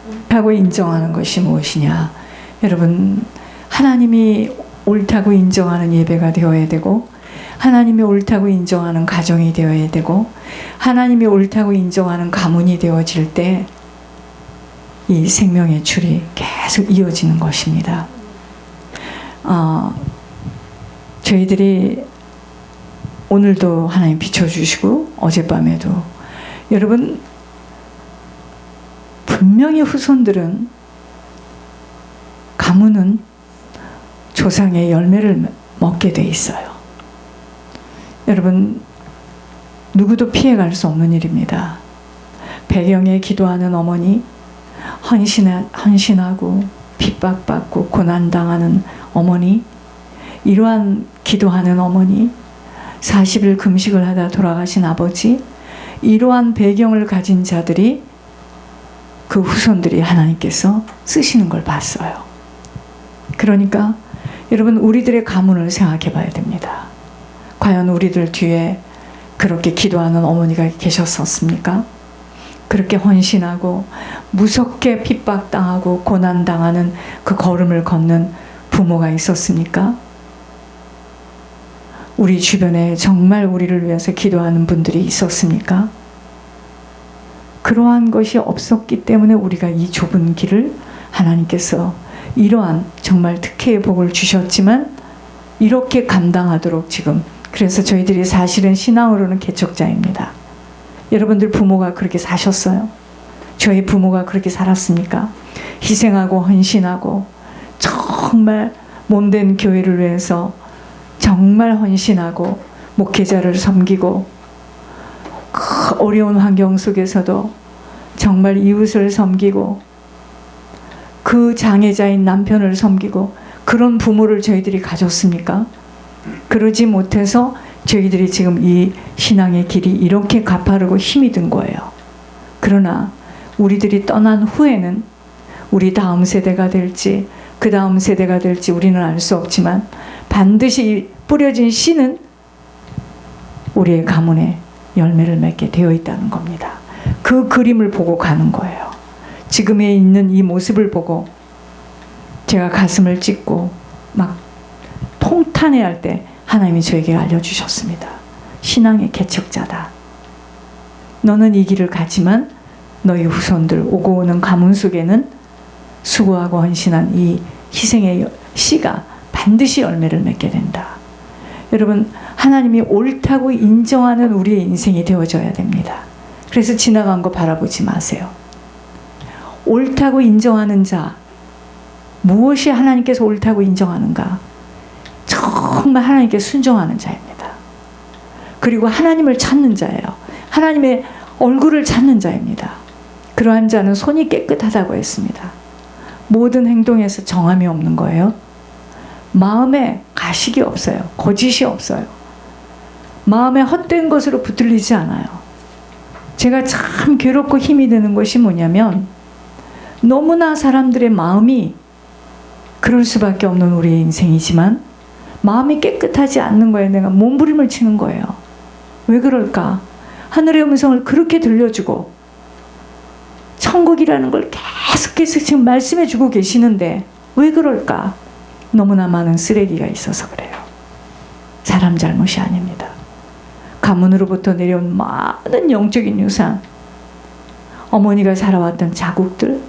옳다고 인정하는 것이 무엇이냐? 여러분, 하나님이 옳다고 인정하는 예배가 되어야 되고, 하나님이 옳다고 인정하는 가정이 되어야 되고, 하나님이 옳다고 인정하는 가문이 되어질 때 이 생명의 줄이 계속 이어지는 것입니다. 저희들이 오늘도 하나님 비춰주시고 어젯밤에도 여러분 분명히 후손들은 가문은 조상의 열매를 먹게 돼 있어요. 여러분 누구도 피해갈 수 없는 일입니다. 배경에 기도하는 어머니, 헌신하고 핍박받고 고난당하는 어머니, 이러한 기도하는 어머니, 40일 금식을 하다 돌아가신 아버지, 이러한 배경을 가진 자들이 그 후손들이 하나님께서 쓰시는 걸 봤어요. 그러니까 여러분 우리들의 가문을 생각해 봐야 됩니다. 과연 우리들 뒤에 그렇게 기도하는 어머니가 계셨었습니까? 그렇게 헌신하고 무섭게 핍박당하고 고난당하는 그 걸음을 걷는 부모가 있었습니까? 우리 주변에 정말 우리를 위해서 기도하는 분들이 있었습니까? 그러한 것이 없었기 때문에 우리가 이 좁은 길을 하나님께서 이러한 정말 특혜의 복을 주셨지만 이렇게 감당하도록 지금, 그래서 저희들이 사실은 신앙으로는 개척자입니다. 여러분들 부모가 그렇게 사셨어요? 저희 부모가 그렇게 살았습니까? 희생하고 헌신하고 정말 몸된 교회를 위해서 정말 헌신하고 목회자를 섬기고 그 어려운 환경 속에서도 정말 이웃을 섬기고 그 장애자인 남편을 섬기고 그런 부모를 저희들이 가졌습니까? 그러지 못해서 저희들이 지금 이 신앙의 길이 이렇게 가파르고 힘이 든 거예요. 그러나 우리들이 떠난 후에는 우리 다음 세대가 될지 그 다음 세대가 될지 우리는 알 수 없지만 반드시 뿌려진 씨는 우리의 가문에 열매를 맺게 되어 있다는 겁니다. 그 그림을 보고 가는 거예요. 지금에 있는 이 모습을 보고 제가 가슴을 찢고 막 통탄해야 할 때 하나님이 저에게 알려주셨습니다. 신앙의 개척자다. 너는 이 길을 가지만 너희 후손들 오고 오는 가문 속에는 수고하고 헌신한 이 희생의 씨가 반드시 열매를 맺게 된다. 여러분 하나님이 옳다고 인정하는 우리의 인생이 되어져야 됩니다. 그래서 지나간 거 바라보지 마세요. 옳다고 인정하는 자, 무엇이 하나님께서 옳다고 인정하는가? 정말 하나님께 순종하는 자입니다. 그리고 하나님을 찾는 자예요. 하나님의 얼굴을 찾는 자입니다. 그러한 자는 손이 깨끗하다고 했습니다. 모든 행동에서 정함이 없는 거예요. 마음에 가식이 없어요. 거짓이 없어요. 마음에 헛된 것으로 붙들리지 않아요. 제가 참 괴롭고 힘이 드는 것이 뭐냐면 너무나 사람들의 마음이 그럴 수밖에 없는 우리의 인생이지만 마음이 깨끗하지 않는 거에 내가 몸부림을 치는 거예요. 왜 그럴까? 하늘의 음성을 그렇게 들려주고 천국이라는 걸 계속해서 지금 말씀해 주고 계시는데 왜 그럴까? 너무나 많은 쓰레기가 있어서 그래요. 사람 잘못이 아닙니다. 가문으로부터 내려온 많은 영적인 유산, 어머니가 살아왔던 자국들,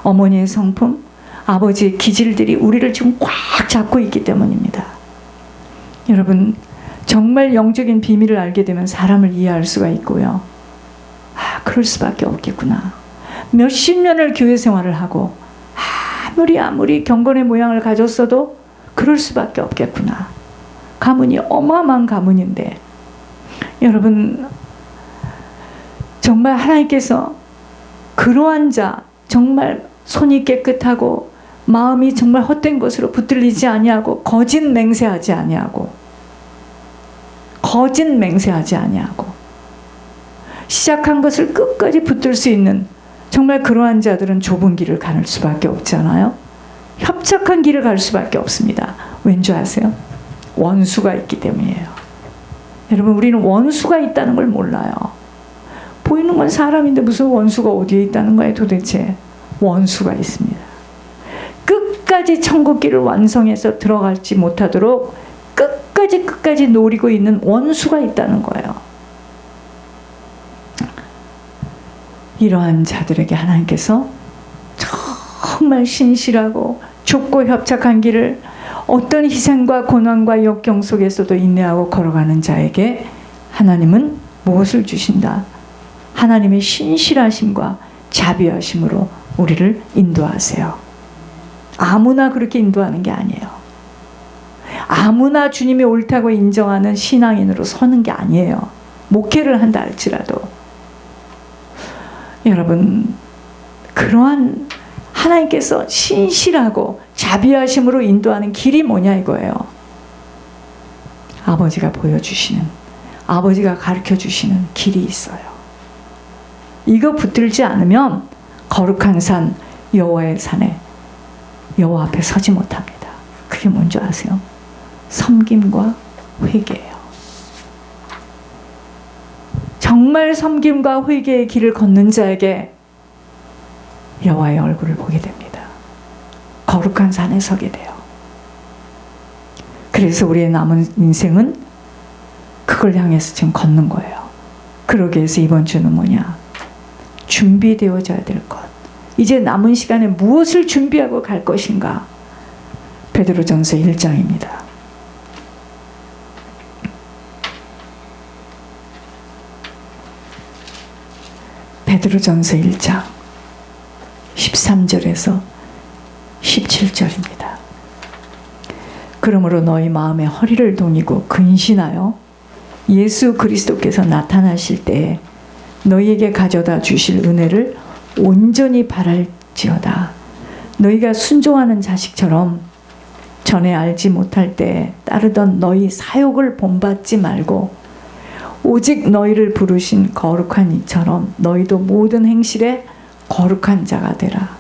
어머니의 성품, 아버지의 기질들이 우리를 지금 꽉 잡고 있기 때문입니다. 여러분 정말 영적인 비밀을 알게 되면 사람을 이해할 수가 있고요. 그럴 수밖에 없겠구나. 몇십 년을 교회 생활을 하고 아무리 경건의 모양을 가졌어도 그럴 수밖에 없겠구나. 가문이 어마어마한 가문인데 여러분 정말 하나님께서 그러한 자, 정말 손이 깨끗하고 마음이 정말 헛된 것으로 붙들리지 아니하고 거짓 맹세하지 아니하고 시작한 것을 끝까지 붙들 수 있는 정말 그러한 자들은 좁은 길을 갈 수밖에 없잖아요. 협착한 길을 갈 수밖에 없습니다. 왠지 아세요? 원수가 있기 때문이에요. 여러분 우리는 원수가 있다는 걸 몰라요. 보이는 건 사람인데 무슨 원수가 어디에 있다는 거예요 도대체. 원수가 있습니다. 끝까지 천국길을 완성해서 들어갈지 못하도록 끝까지 노리고 있는 원수가 있다는 거예요. 이러한 자들에게 하나님께서 정말 신실하고 좁고 협착한 길을 어떤 희생과 고난과 역경 속에서도 인내하고 걸어가는 자에게 하나님은 무엇을 주신다? 하나님의 신실하심과 자비하심으로 우리를 인도하세요. 아무나 그렇게 인도하는 게 아니에요. 아무나 주님이 옳다고 인정하는 신앙인으로 서는 게 아니에요. 목회를 한다 할지라도. 여러분, 그러한 하나님께서 신실하고 자비하심으로 인도하는 길이 뭐냐 이거예요. 아버지가 보여주시는, 아버지가 가르쳐주시는 길이 있어요. 이거 붙들지 않으면 거룩한 산 여호와의 산에 여호와 앞에 서지 못합니다. 그게 뭔지 아세요? 섬김과 회개예요. 정말 섬김과 회개의 길을 걷는 자에게 여호와의 얼굴을 보게 됩니다. 거룩한 산에 서게 돼요. 그래서 우리의 남은 인생은 그걸 향해서 지금 걷는 거예요. 그러기 위해서 이번 주는 뭐냐? 준비되어져야 될 것. 이제 남은 시간에 무엇을 준비하고 갈 것인가? 베드로전서 1장입니다. 베드로전서 1장 13절에서 17절입니다. 그러므로 너희 마음에 허리를 동이고 근신하여 예수 그리스도께서 나타나실 때에 너희에게 가져다 주실 은혜를 온전히 바랄지어다. 너희가 순종하는 자식처럼 전에 알지 못할 때에 따르던 너희 사욕을 본받지 말고 오직 너희를 부르신 거룩한 이처럼 너희도 모든 행실에 거룩한 자가 되라.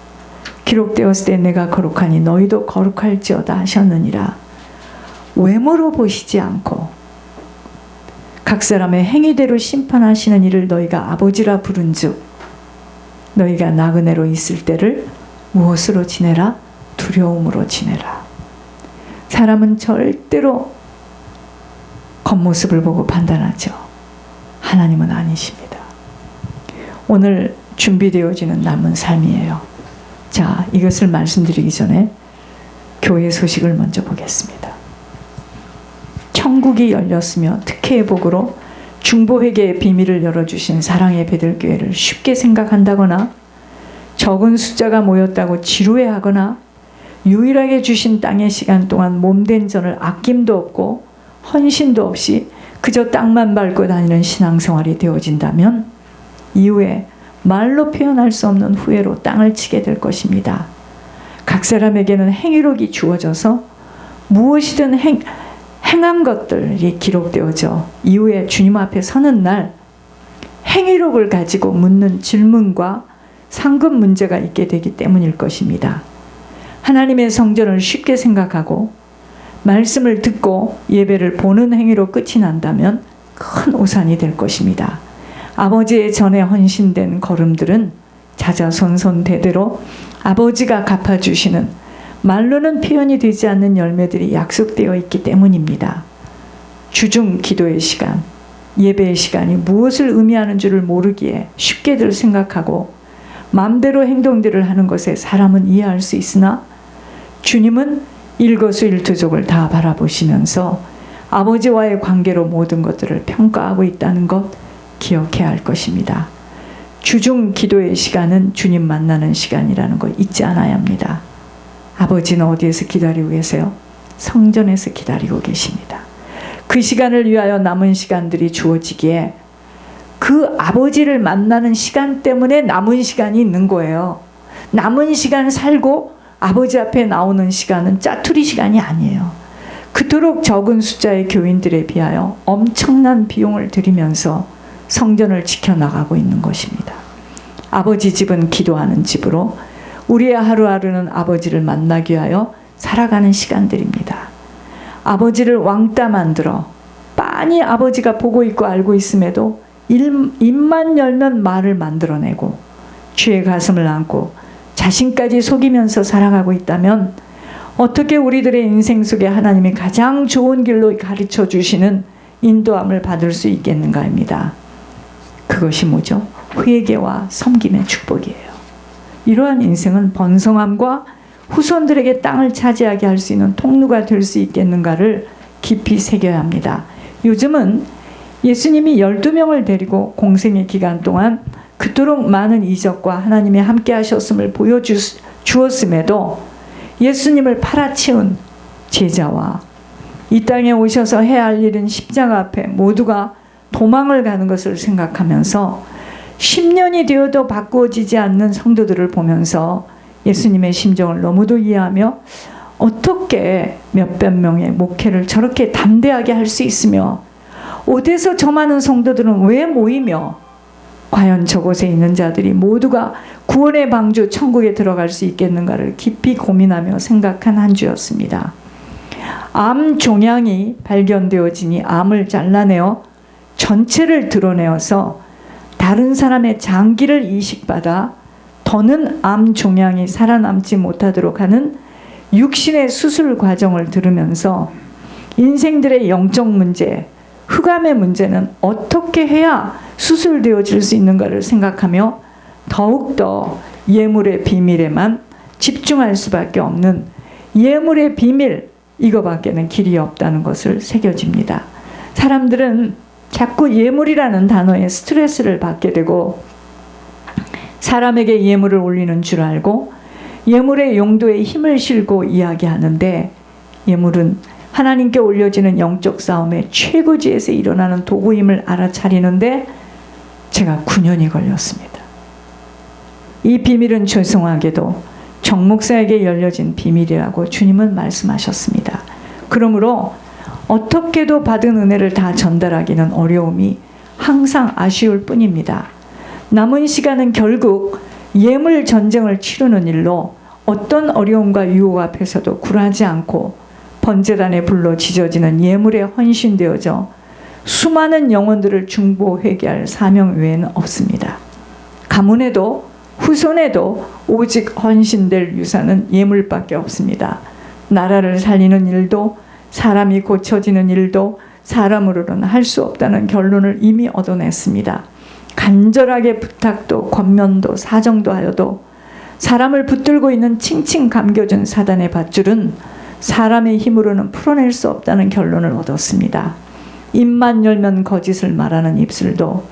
기록되었을 때 내가 거룩하니 너희도 거룩할지어다 하셨느니라. 외모로 보시지 않고 각 사람의 행위대로 심판하시는 이를 너희가 아버지라 부른즉 너희가 나그네로 있을 때를 무엇으로 지내라? 두려움으로 지내라. 사람은 절대로 겉모습을 보고 판단하죠. 하나님은 아니십니다. 오늘 준비되어지는 남은 삶이에요. 자, 이것을 말씀드리기 전에 교회 소식을 먼저 보겠습니다. 천국이 열렸으며 특혜의 복으로 중보회개의 비밀을 열어주신 사랑의 베들교회를 쉽게 생각한다거나 적은 숫자가 모였다고 지루해하거나 유일하게 주신 땅의 시간 동안 몸된 전을 아낌도 없고 헌신도 없이 그저 땅만 밟고 다니는 신앙생활이 되어진다면 이후에 말로 표현할 수 없는 후회로 땅을 치게 될 것입니다. 각 사람에게는 행위록이 주어져서 무엇이든 행한 것들이 기록되어져 이후에 주님 앞에 서는 날 행위록을 가지고 묻는 질문과 상급 문제가 있게 되기 때문일 것입니다. 하나님의 성전을 쉽게 생각하고 말씀을 듣고 예배를 보는 행위로 끝이 난다면 큰 오산이 될 것입니다. 아버지의 전에 헌신된 걸음들은 자자손손 대대로 아버지가 갚아주시는 말로는 표현이 되지 않는 열매들이 약속되어 있기 때문입니다. 주중 기도의 시간, 예배의 시간이 무엇을 의미하는 줄을 모르기에 쉽게들 생각하고 마음대로 행동들을 하는 것에 사람은 이해할 수 있으나 주님은 일거수일투족을 다 바라보시면서 아버지와의 관계로 모든 것들을 평가하고 있다는 것 기억해야 할 것입니다. 주중 기도의 시간은 주님 만나는 시간이라는 거 잊지 않아야 합니다. 아버지는 어디에서 기다리고 계세요? 성전에서 기다리고 계십니다. 그 시간을 위하여 남은 시간들이 주어지기에 그 아버지를 만나는 시간 때문에 남은 시간이 있는 거예요. 남은 시간 살고 아버지 앞에 나오는 시간은 짜투리 시간이 아니에요. 그토록 적은 숫자의 교인들에 비하여 엄청난 비용을 들이면서 성전을 지켜나가고 있는 것입니다. 아버지 집은 기도하는 집으로 우리의 하루하루는 아버지를 만나기 위하여 살아가는 시간들입니다. 아버지를 왕따 만들어 빤히 아버지가 보고 있고 알고 있음에도 입만 열면 말을 만들어내고 쥐의 가슴을 안고 자신까지 속이면서 살아가고 있다면 어떻게 우리들의 인생 속에 하나님이 가장 좋은 길로 가르쳐 주시는 인도함을 받을 수 있겠는가입니다. 그것이 뭐죠? 회개와 섬김의 축복이에요. 이러한 인생은 번성함과 후손들에게 땅을 차지하게 할 수 있는 통로가 될 수 있겠는가를 깊이 새겨야 합니다. 요즘은 예수님이 12명을 데리고 공생의 기간 동안 그토록 많은 이적과 하나님의 함께 하셨음을 보여주었음에도 예수님을 팔아치운 제자와 이 땅에 오셔서 해야 할 일은 십자가 앞에 모두가 도망을 가는 것을 생각하면서 10년이 되어도 바꾸어지지 않는 성도들을 보면서 예수님의 심정을 너무도 이해하며 어떻게 몇백 명의 목회를 저렇게 담대하게 할 수 있으며 어디서 저 많은 성도들은 왜 모이며 과연 저곳에 있는 자들이 모두가 구원의 방주 천국에 들어갈 수 있겠는가를 깊이 고민하며 생각한 한 주였습니다. 암 종양이 발견되어지니 암을 잘라내어 전체를 드러내어서 다른 사람의 장기를 이식받아 더는 암 종양이 살아남지 못하도록 하는 육신의 수술 과정을 들으면서 인생들의 영적 문제, 흑암의 문제는 어떻게 해야 수술되어질 수 있는가를 생각하며 더욱더 예물의 비밀에만 집중할 수밖에 없는 예물의 비밀, 이거밖에는 길이 없다는 것을 새겨집니다. 사람들은 자꾸 예물이라는 단어에 스트레스를 받게 되고 사람에게 예물을 올리는 줄 알고 예물의 용도에 힘을 실고 이야기하는데 예물은 하나님께 올려지는 영적 싸움의 최고지에서 일어나는 도구임을 알아차리는데 제가 9년이 걸렸습니다. 이 비밀은 죄송하게도 정 목사에게 열려진 비밀이라고 주님은 말씀하셨습니다. 그러므로 어떻게도 받은 은혜를 다 전달하기는 어려움이 항상 아쉬울 뿐입니다. 남은 시간은 결국 예물 전쟁을 치르는 일로 어떤 어려움과 유혹 앞에서도 굴하지 않고 번제단에 불러 지져지는 예물에 헌신되어져 수많은 영혼들을 중보 회개할 사명 외에는 없습니다. 가문에도 후손에도 오직 헌신될 유산은 예물밖에 없습니다. 나라를 살리는 일도 사람이 고쳐지는 일도 사람으로는 할 수 없다는 결론을 이미 얻어냈습니다. 간절하게 부탁도 권면도 사정도 하여도 사람을 붙들고 있는 칭칭 감겨준 사단의 밧줄은 사람의 힘으로는 풀어낼 수 없다는 결론을 얻었습니다. 입만 열면 거짓을 말하는 입술도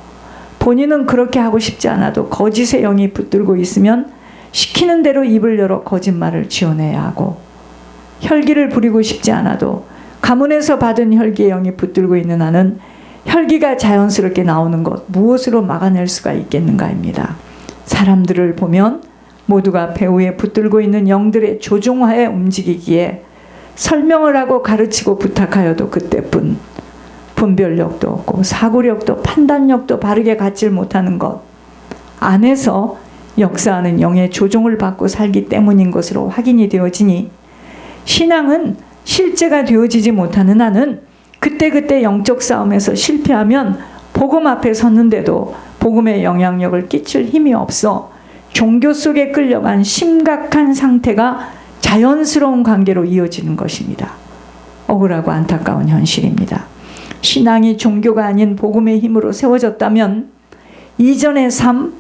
본인은 그렇게 하고 싶지 않아도 거짓의 영이 붙들고 있으면 시키는 대로 입을 열어 거짓말을 지어내야 하고 혈기를 부리고 싶지 않아도 가문에서 받은 혈기의 영이 붙들고 있는 한은 혈기가 자연스럽게 나오는 것 무엇으로 막아낼 수가 있겠는가입니다. 사람들을 보면 모두가 배후에 붙들고 있는 영들의 조종하에 움직이기에 설명을 하고 가르치고 부탁하여도 그때뿐 분별력도 없고 사고력도 판단력도 바르게 갖질 못하는 것 안에서 역사하는 영의 조종을 받고 살기 때문인 것으로 확인이 되어지니 신앙은 실제가 되어지지 못하는 한은 그때그때 영적 싸움에서 실패하면 복음 앞에 섰는데도 복음의 영향력을 끼칠 힘이 없어 종교 속에 끌려간 심각한 상태가 자연스러운 관계로 이어지는 것입니다. 억울하고 안타까운 현실입니다. 신앙이 종교가 아닌 복음의 힘으로 세워졌다면 이전의 삶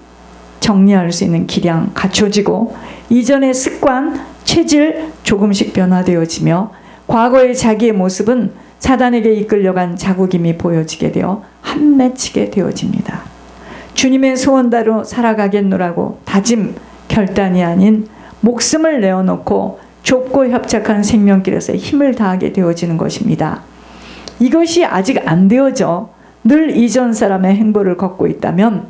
정리할 수 있는 기량 갖춰지고 이전의 습관, 체질 조금씩 변화되어지며 과거의 자기의 모습은 사단에게 이끌려간 자국임이 보여지게 되어 한 맺히게 되어집니다. 주님의 소원대로 살아가겠노라고 다짐, 결단이 아닌 목숨을 내어놓고 좁고 협착한 생명길에서 힘을 다하게 되어지는 것입니다. 이것이 아직 안 되어져 늘 이전 사람의 행보를 걷고 있다면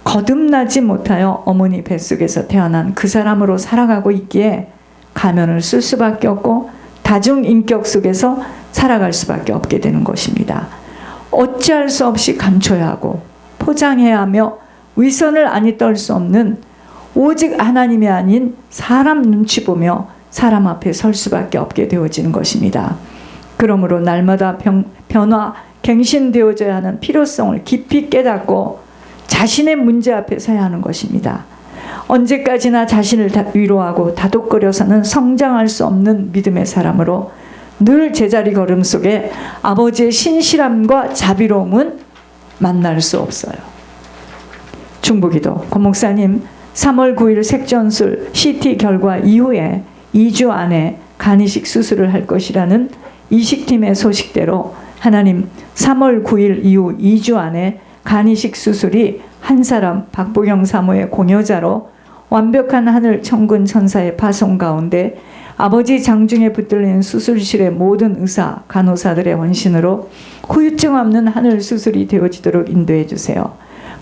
거듭나지 못하여 어머니 뱃속에서 태어난 그 사람으로 살아가고 있기에 가면을 쓸 수밖에 없고 다중인격 속에서 살아갈 수밖에 없게 되는 것입니다. 어찌할 수 없이 감춰야 하고 포장해야 하며 위선을 아니 떨 수 없는 오직 하나님이 아닌 사람 눈치 보며 사람 앞에 설 수밖에 없게 되어지는 것입니다. 그러므로 날마다 변화, 갱신되어져야 하는 필요성을 깊이 깨닫고 자신의 문제 앞에 서야 하는 것입니다. 언제까지나 자신을 위로하고 다독거려서는 성장할 수 없는 믿음의 사람으로 늘 제자리 걸음 속에 아버지의 신실함과 자비로움은 만날 수 없어요. 중보기도. 권 목사님, 3월 9일 색전술 CT 결과 이후에 2주 안에 간이식 수술을 할 것이라는 이식팀의 소식대로 하나님 3월 9일 이후 2주 안에 간이식 수술이 한 사람 박보경 사모의 공여자로 완벽한 하늘 천군 천사의 파송 가운데 아버지 장중에 붙들린 수술실의 모든 의사, 간호사들의 원신으로 후유증 없는 하늘 수술이 되어지도록 인도해 주세요.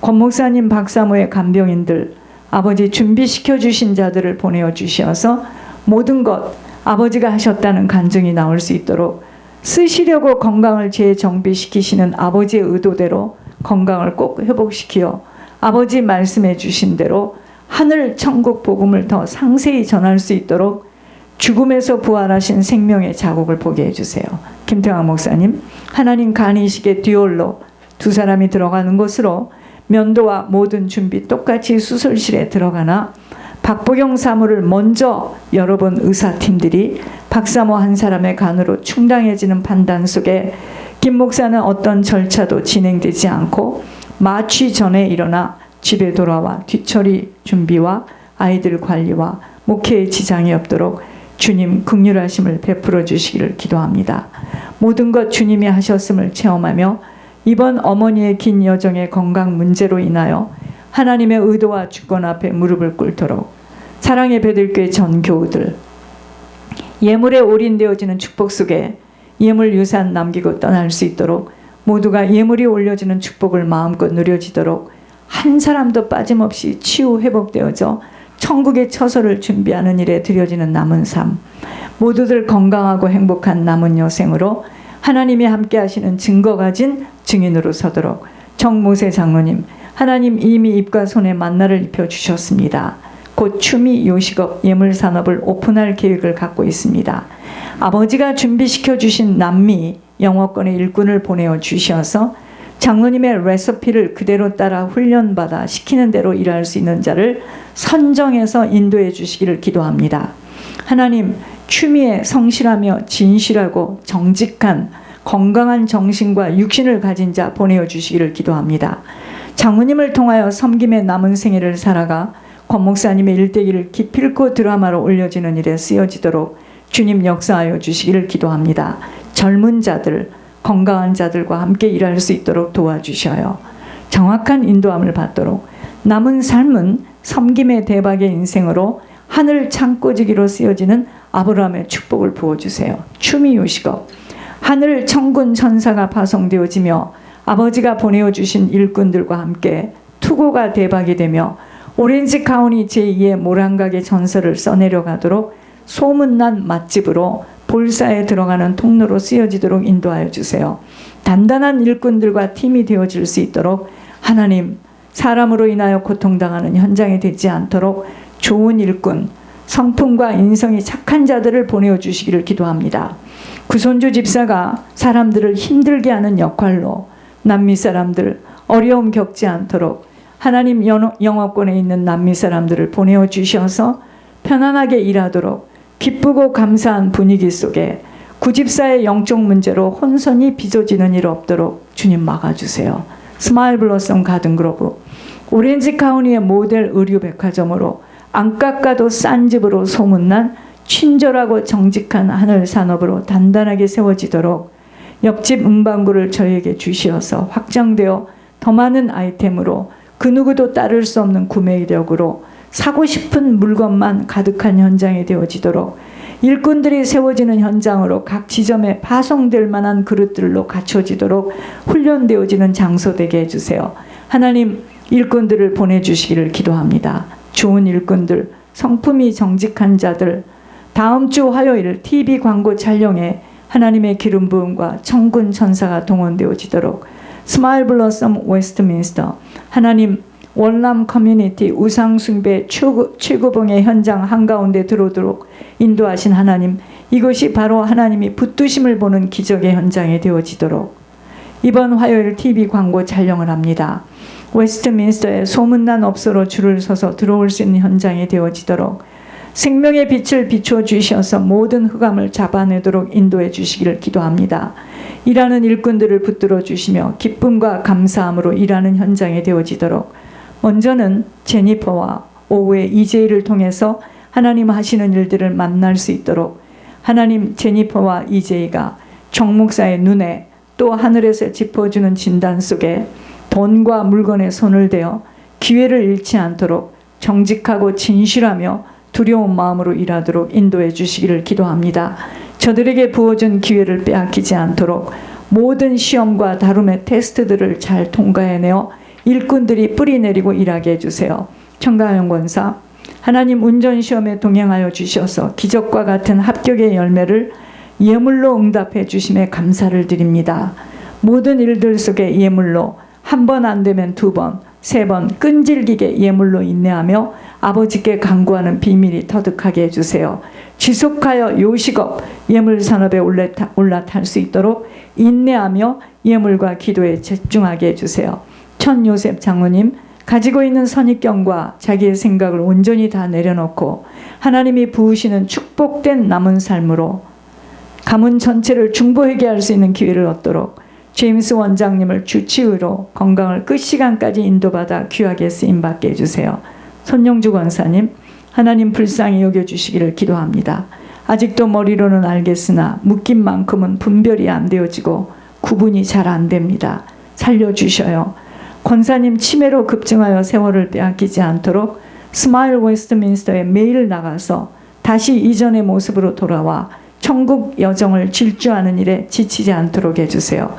권 목사님, 박 사모의 간병인들, 아버지 준비시켜 주신 자들을 보내어 주셔서 모든 것 아버지가 하셨다는 간증이 나올 수 있도록 쓰시려고 건강을 재정비시키시는 아버지의 의도대로 건강을 꼭 회복시키어 아버지 말씀해 주신 대로 하늘 천국 복음을 더 상세히 전할 수 있도록 죽음에서 부활하신 생명의 자국을 보게 해주세요. 김태환 목사님, 하나님 간이식의 듀얼로 두 사람이 들어가는 곳으로 면도와 모든 준비 똑같이 수술실에 들어가나 박보경 사모를 먼저 여러분 의사팀들이 박사모 한 사람의 간으로 충당해지는 판단 속에 김 목사는 어떤 절차도 진행되지 않고 마취 전에 일어나 집에 돌아와 뒤처리 준비와 아이들 관리와 목회에 지장이 없도록 주님 긍휼하심을 베풀어 주시기를 기도합니다. 모든 것 주님이 하셨음을 체험하며 이번 어머니의 긴 여정의 건강 문제로 인하여 하나님의 의도와 주권 앞에 무릎을 꿇도록 사랑의 베들교회 전 교우들 예물에 올인되어지는 축복 속에 예물 유산 남기고 떠날 수 있도록 모두가 예물이 올려지는 축복을 마음껏 누려지도록 한 사람도 빠짐없이 치유 회복되어져 천국의 처소를 준비하는 일에 드려지는 남은 삶, 모두들 건강하고 행복한 남은 여생으로 하나님이 함께 하시는 증거 가진 증인으로 서도록 정모세 장로님, 하나님 이미 입과 손에 만나를 입혀주셨습니다. 곧 추미 요식업 예물산업을 오픈할 계획을 갖고 있습니다. 아버지가 준비시켜 주신 남미 영어권의 일꾼을 보내어 주셔서 장로님의 레시피를 그대로 따라 훈련받아 시키는 대로 일할 수 있는 자를 선정해서 인도해 주시기를 기도합니다. 하나님, 추미에 성실하며 진실하고 정직한 건강한 정신과 육신을 가진 자 보내어 주시기를 기도합니다. 장로님을 통하여 섬김의 남은 생애를 살아가 권 목사님의 일대기를 기필코 드라마로 올려지는 일에 쓰여지도록 주님 역사하여 주시기를 기도합니다. 젊은 자들, 건강한 자들과 함께 일할 수 있도록 도와주셔요. 정확한 인도함을 받도록 남은 삶은 섬김의 대박의 인생으로 하늘 창고지기로 쓰여지는 아브라함의 축복을 부어주세요. 추미 요식업 하늘 천군 천사가 파송되어지며 아버지가 보내어주신 일꾼들과 함께 투고가 대박이 되며 오렌지 카운티 제2의 모란각의 전설을 써내려가도록 소문난 맛집으로 볼사에 들어가는 통로로 쓰여지도록 인도하여 주세요. 단단한 일꾼들과 팀이 되어질 수 있도록 하나님, 사람으로 인하여 고통당하는 현장이 되지 않도록 좋은 일꾼, 성품과 인성이 착한 자들을 보내어 주시기를 기도합니다. 구손주 집사가 사람들을 힘들게 하는 역할로 남미 사람들 어려움 겪지 않도록 하나님 영어권에 있는 남미 사람들을 보내어 주셔서 편안하게 일하도록 기쁘고 감사한 분위기 속에 구집사의 영적 문제로 혼선이 빚어지는 일 없도록 주님 막아주세요. 스마일 블러썸 가든그로브 오렌지 카운티의 모델 의류 백화점으로 안 깎아도 싼 집으로 소문난 친절하고 정직한 하늘 산업으로 단단하게 세워지도록 옆집 음반구를 저에게 주시어서 확장되어 더 많은 아이템으로 그 누구도 따를 수 없는 구매력으로 사고 싶은 물건만 가득한 현장이 되어지도록 일꾼들이 세워지는 현장으로 각 지점에 파송될 만한 그릇들로 갖춰지도록 훈련되어지는 장소 되게 해주세요. 하나님, 일꾼들을 보내주시기를 기도합니다. 좋은 일꾼들, 성품이 정직한 자들, 다음 주 화요일 TV 광고 촬영에 하나님의 기름 부음과 천군 천사가 동원되어지도록 스마일 블러썸 웨스트민스터 하나님 월남 커뮤니티 우상숭배 최고봉의 현장 한가운데 들어오도록 인도하신 하나님, 이것이 바로 하나님이 붙드심을 보는 기적의 현장이 되어지도록 이번 화요일 TV 광고 촬영을 합니다. 웨스트민스터에 소문난 업소로 줄을 서서 들어올 수 있는 현장이 되어지도록 생명의 빛을 비추어 주셔서 모든 흑암을 잡아내도록 인도해 주시기를 기도합니다. 일하는 일꾼들을 붙들어 주시며 기쁨과 감사함으로 일하는 현장이 되어지도록 먼저는 제니퍼와 오후에 이재희를 통해서 하나님 하시는 일들을 만날 수 있도록 하나님 제니퍼와 이재희가 정 목사의 눈에 또 하늘에서 짚어주는 진단 속에 돈과 물건에 손을 대어 기회를 잃지 않도록 정직하고 진실하며 두려운 마음으로 일하도록 인도해 주시기를 기도합니다. 저들에게 부어준 기회를 빼앗기지 않도록 모든 시험과 다름의 테스트들을 잘 통과해내어 일꾼들이 뿌리내리고 일하게 해주세요. 청가영 권사, 하나님 운전시험에 동행하여 주셔서 기적과 같은 합격의 열매를 예물로 응답해 주심에 감사를 드립니다. 모든 일들 속에 예물로 한 번 안 되면 두 번, 세 번 끈질기게 예물로 인내하며 아버지께 간구하는 비밀이 터득하게 해주세요. 지속하여 요식업, 예물산업에 올라탈 수 있도록 인내하며 예물과 기도에 집중하게 해주세요. 천 요셉 장로님, 가지고 있는 선입견과 자기의 생각을 온전히 다 내려놓고 하나님이 부으시는 축복된 남은 삶으로 가문 전체를 중보하게 할 수 있는 기회를 얻도록 제임스 원장님을 주치의로 건강을 끝시간까지 인도받아 귀하게 쓰임받게 해주세요. 손영주 권사님, 하나님 불쌍히 여겨주시기를 기도합니다. 아직도 머리로는 알겠으나 묶인 만큼은 분별이 안 되어지고 구분이 잘 안 됩니다. 살려주셔요. 권사님 치매로 급증하여 세월을 빼앗기지 않도록 스마일 웨스트민스터에 매일 나가서 다시 이전의 모습으로 돌아와 천국 여정을 질주하는 일에 지치지 않도록 해주세요.